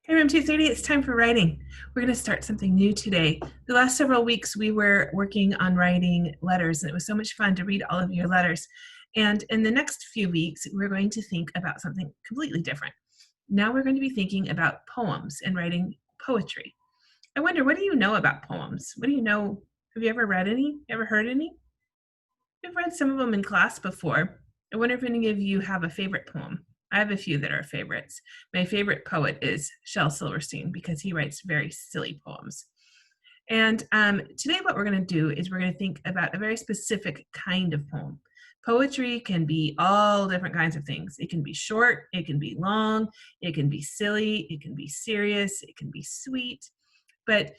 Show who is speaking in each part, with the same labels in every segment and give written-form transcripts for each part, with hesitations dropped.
Speaker 1: Hey, Room 230, it's time for writing. We're going to start something new today. The last several weeks we were working on writing letters, and it was so much fun to read all of your letters. And in the next few weeks, we're going to think about something completely different. Now we're going to be thinking about poems and writing poetry. I wonder, what do you know about poems? What do you know? Have you ever read any? Ever heard any? I've read some of them in class before. I wonder if any of you have a favorite poem. I have a few that are favorites. My favorite poet is Shel Silverstein because he writes very silly poems. And today what we're going to do is we're going to think about a very specific kind of poem. Poetry can be all different kinds of things. It can be short, it can be long, it can be silly, it can be serious, it can be sweet. But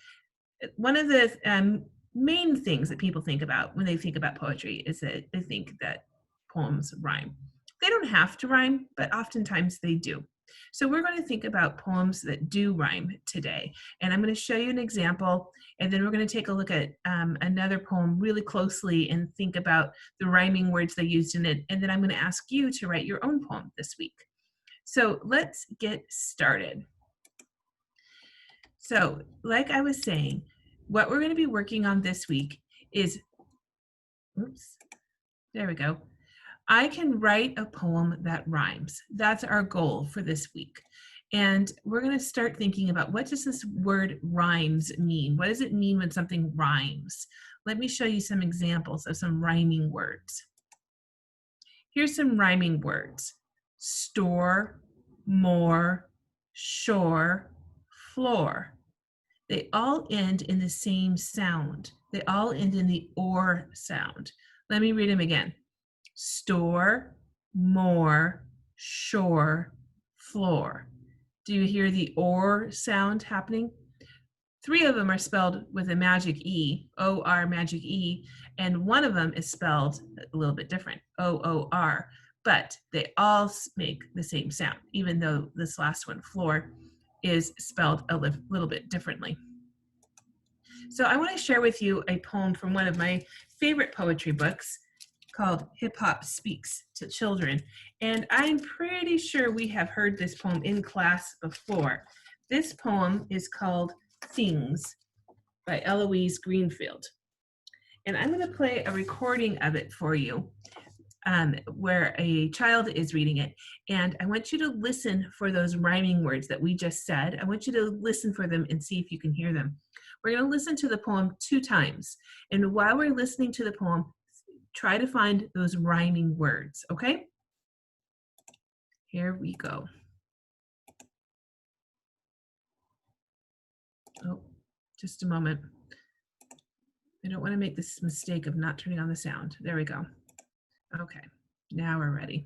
Speaker 1: one of the main things that people think about when they think about poetry is that they think that poems rhyme. They don't have to rhyme, but oftentimes they do. So we're going to think about poems that do rhyme today. And I'm going to show you an example, and then we're going to take a look at another poem really closely and think about the rhyming words they used in it. And then I'm going to ask you to write your own poem this week. So let's get started. So like I was saying, what we're going to be working on this week is, oops, there we go. I can write a poem that rhymes. That's our goal for this week. And we're going to start thinking about, what does this word rhymes mean? What does it mean when something rhymes? Let me show you some examples of some rhyming words. Here's some rhyming words: store, more, shore, floor. They all end in the same sound. They all end in the or sound. Let me read them again. Store, more, shore, floor. Do you hear the or sound happening? 3 of them are spelled with a magic E, O-R magic E, and one of them is spelled a little bit different, O-O-R, but they all make the same sound, even though this last one, floor, is spelled a little bit differently. So I want to share with you a poem from one of my favorite poetry books called Hip Hop Speaks to Children. And I'm pretty sure we have heard this poem in class before. This poem is called Things by Eloise Greenfield. And I'm going to play a recording of it for you, where a child is reading it. And I want you to listen for those rhyming words that we just said. I want you to listen for them and see if you can hear them. We're going to listen to the poem 2 times. And while we're listening to the poem, try to find those rhyming words, okay? Here we go. Oh, just a moment. I don't want to make this mistake of not turning on the sound. There we go. Okay, now we're ready.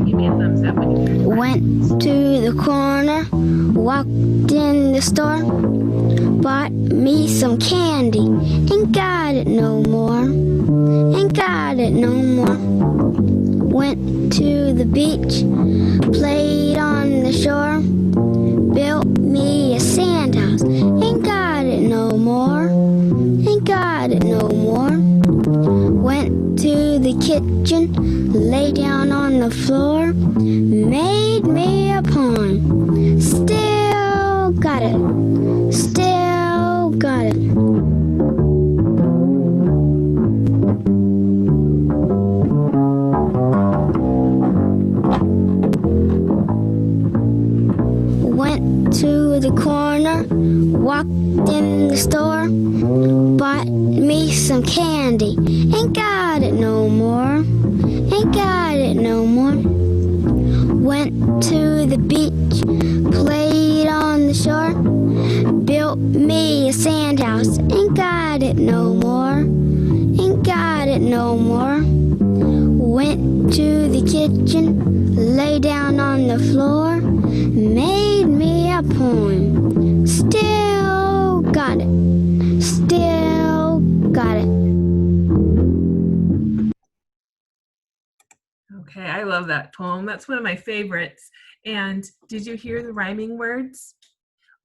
Speaker 1: Give me a thumbs up when you hear it.
Speaker 2: Went to the corner, walked in the store, bought me some candy, ain't got it no more, ain't got it no more. Went to the beach, played on the shore, built me a sand house, ain't got it no more, ain't got it no more. Went to the kitchen, lay down on the floor, made me a poem, still got it, still got it. Went to the corner, walked in the store, bought me some candy, ain't got it no more, ain't got it no more. Went to the beach, played on the shore, built me a sand house, ain't got it no more, ain't got it no more. Went to the kitchen, lay down on the floor, made me a poem, still got it, still got it.
Speaker 1: Okay, I love that poem. That's one of my favorites. And did you hear the rhyming words?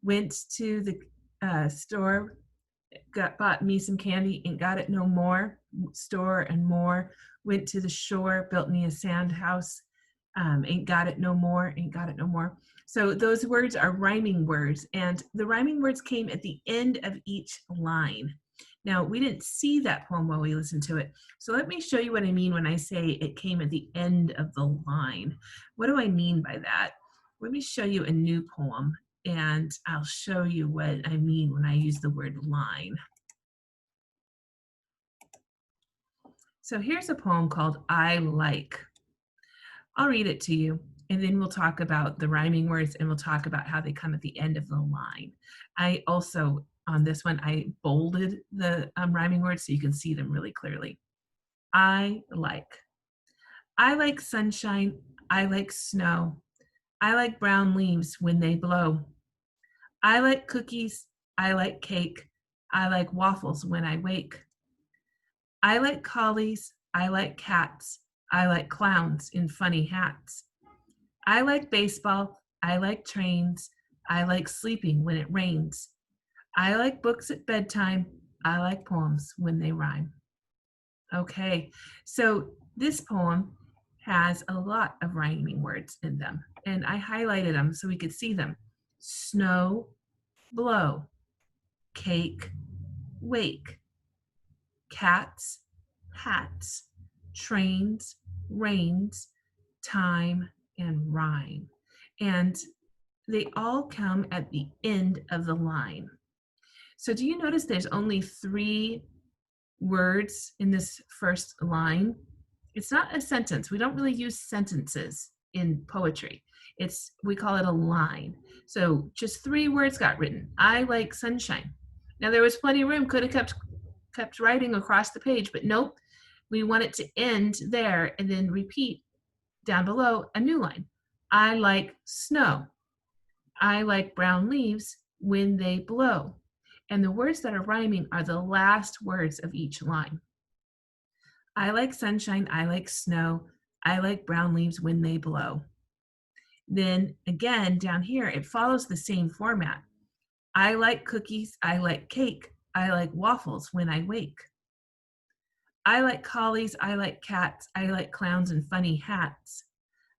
Speaker 1: went to the store, bought me some candy, ain't got it no more. Store and more. Went to the shore, built me a sand house. Ain't got it no more, ain't got it no more. So those words are rhyming words, and the rhyming words came at the end of each line. Now, we didn't see that poem while we listened to it, so let me show you what I mean when I say it came at the end of the line. What do I mean by that? Let me show you a new poem, and I'll show you what I mean when I use the word line. So here's a poem called I Like. I'll read it to you, and then we'll talk about the rhyming words, and we'll talk about how they come at the end of the line. I also, on this one, I bolded the rhyming words so you can see them really clearly. I like. I like sunshine. I like snow. I like brown leaves when they blow. I like cookies. I like cake. I like waffles when I wake. I like collies. I like cats. I like clowns in funny hats. I like baseball. I like trains. I like sleeping when it rains. I like books at bedtime. I like poems when they rhyme. Okay, so this poem has a lot of rhyming words in them, and I highlighted them so we could see them. Snow, blow, cake, wake, cats, hats, trains, rains, time, and rhyme. And they all come at the end of the line. So do you notice there's only 3 words in this first line? It's not a sentence. We don't really use sentences in poetry. We call it a line. So just 3 words got written. I like sunshine. Now there was plenty of room, could have kept writing across the page, but nope. We want it to end there and then repeat down below a new line. I like snow. I like brown leaves when they blow. And the words that are rhyming are the last words of each line. I like sunshine. I like snow. I like brown leaves when they blow. Then again, down here, it follows the same format. I like cookies. I like cake. I like waffles when I wake. I like collies. I like cats. I like clowns in funny hats.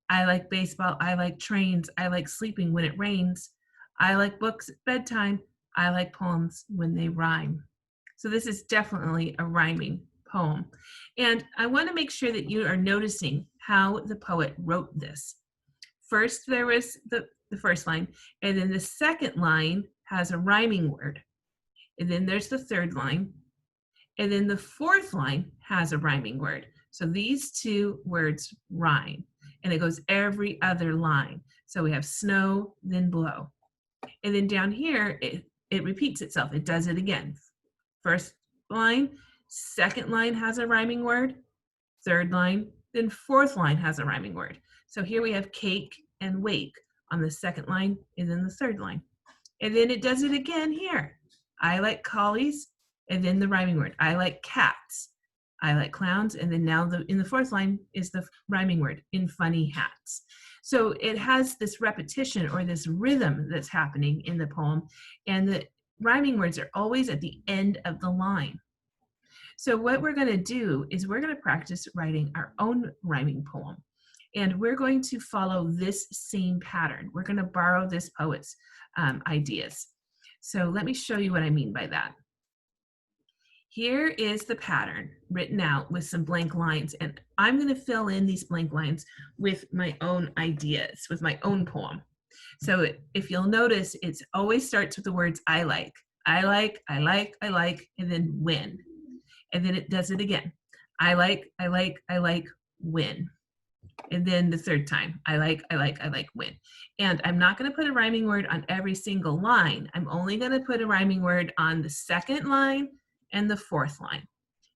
Speaker 1: I like baseball. I like trains. I like sleeping when it rains. I like books at bedtime. I like poems when they rhyme. So this is definitely a rhyming poem. And I want to make sure that you are noticing how the poet wrote this. First, there was the first line, and then the second line has a rhyming word. And then there's the third line. And then the fourth line has a rhyming word. So these 2 words rhyme, and it goes every other line. So we have snow, then blow. And then down here, it repeats itself. It does it again. First line, second line has a rhyming word, third line, then fourth line has a rhyming word. So here we have cake and wake on the second line and then the third line. And then it does it again here. I like collies, and then the rhyming word. I like cats. I like clowns, and then now in the fourth line is the rhyming word, in funny hats. So it has this repetition or this rhythm that's happening in the poem, and the rhyming words are always at the end of the line. So what we're going to do is we're going to practice writing our own rhyming poem, and we're going to follow this same pattern. We're going to borrow this poet's ideas. So let me show you what I mean by that. Here is the pattern written out with some blank lines, and I'm going to fill in these blank lines with my own ideas, with my own poem. So if you'll notice, it always starts with the words I like. I like, I like, I like, and then when. And then it does it again. I like, I like, I like, when. And then the third time, I like, I like, I like, when. And I'm not going to put a rhyming word on every single line. I'm only going to put a rhyming word on the second line and the fourth line.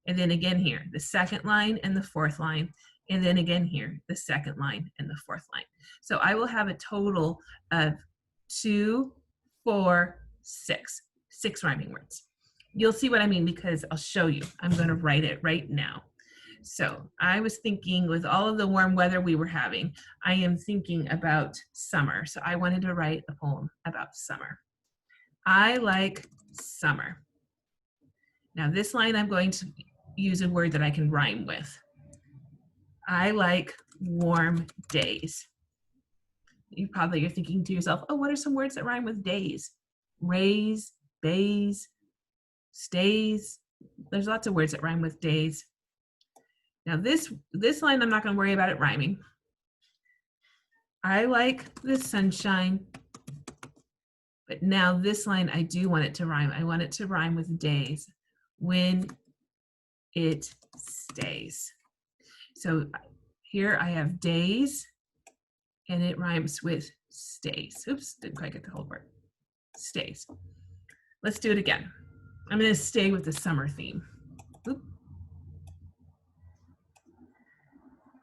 Speaker 1: And then again here, the second line and the fourth line. And then again here, the second line and the fourth line. So I will have a total of 2, 4, 6 rhyming words. You'll see what I mean because I'll show you. I'm going to write it right now. So I was thinking, with all of the warm weather we were having, I am thinking about summer. So I wanted to write a poem about summer. I like summer. Now this line I'm going to use a word that I can rhyme with. I like warm days. You're thinking to yourself, oh, what are some words that rhyme with days? Rays, bays, stays. There's lots of words that rhyme with days. Now this line, I'm not going to worry about it rhyming. I like the sunshine, but now this line, I do want it to rhyme. I want it to rhyme with days, when it stays. So here I have days, and it rhymes with stays. Oops, didn't quite get the whole word. Stays. Let's do it again. I'm going to stay with the summer theme. Oop.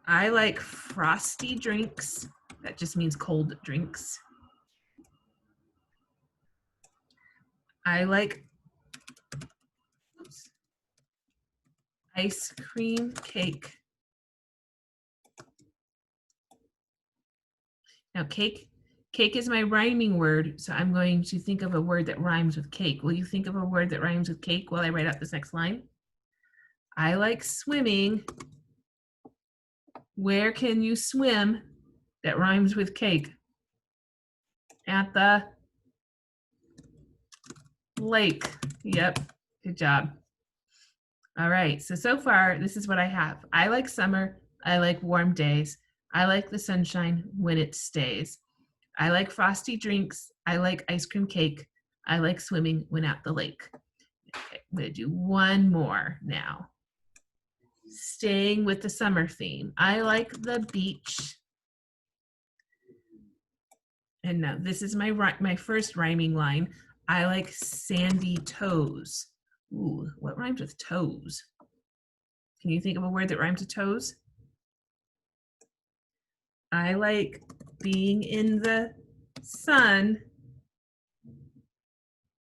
Speaker 1: I like frosty drinks. That just means cold drinks. I like ice cream cake. Now cake is my rhyming word, so I'm going to think of a word that rhymes with cake. Will you think of a word that rhymes with cake while I write out this next line? I like swimming. Where can you swim that rhymes with cake? At the lake. Yep, good job. All right, so far, this is what I have. I like summer. I like warm days. I like the sunshine when it stays. I like frosty drinks. I like ice cream cake. I like swimming when at the lake. Okay, I'm gonna do one more now. Staying with the summer theme. I like the beach. And now this is my first rhyming line. I like sandy toes. Ooh, what rhymes with toes? Can you think of a word that rhymes with toes? I like being in the sun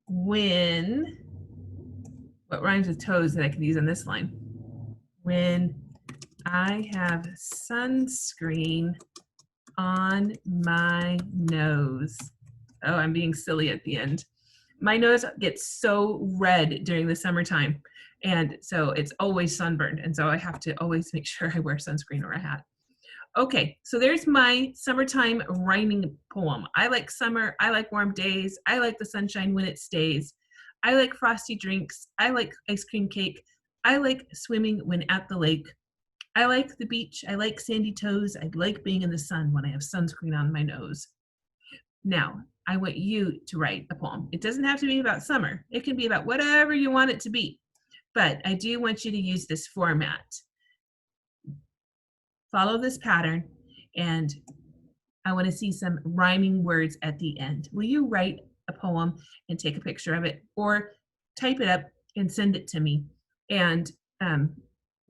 Speaker 1: when, what rhymes with toes that I can use on this line? When I have sunscreen on my nose. Oh, I'm being silly at the end. My nose gets so red during the summertime, and so it's always sunburned, and so I have to always make sure I wear sunscreen or a hat. Okay, so there's my summertime rhyming poem. I like summer, I like warm days, I like the sunshine when it stays, I like frosty drinks, I like ice cream cake, I like swimming when at the lake, I like the beach, I like sandy toes, I like being in the sun when I have sunscreen on my nose. Now, I want you to write a poem. It doesn't have to be about summer. It can be about whatever you want it to be. But I do want you to use this format. Follow this pattern, and I want to see some rhyming words at the end. Will you write a poem and take a picture of it, or type it up and send it to me? And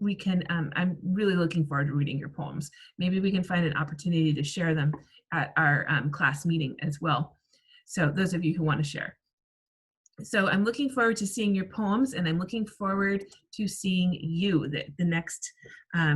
Speaker 1: we can, I'm really looking forward to reading your poems. Maybe we can find an opportunity to share them at our class meeting as well. So those of you who want to share. So I'm looking forward to seeing your poems, and I'm looking forward to seeing you, the next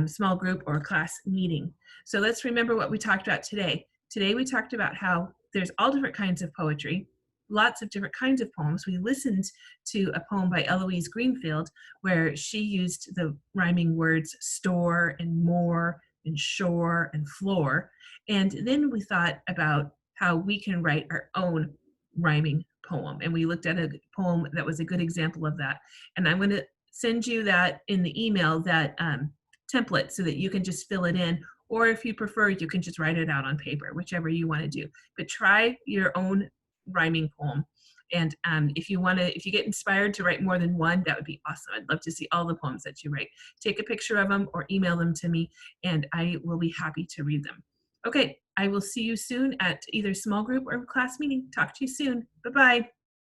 Speaker 1: small group or class meeting. So let's remember what we talked about today. Today we talked about how there's all different kinds of poetry, lots of different kinds of poems. We listened to a poem by Eloise Greenfield where she used the rhyming words store and more and shore and floor. And then we thought about how we can write our own rhyming poem. And we looked at a poem that was a good example of that. And I'm going to send you that in the email, that template, so that you can just fill it in. Or if you prefer, you can just write it out on paper, whichever you want to do. But try your own rhyming poem. And if you get inspired to write more than one, that would be awesome. I'd love to see all the poems that you write. Take a picture of them or email them to me, and I will be happy to read them. Okay, I will see you soon at either small group or class meeting. Talk to you soon. Bye-bye.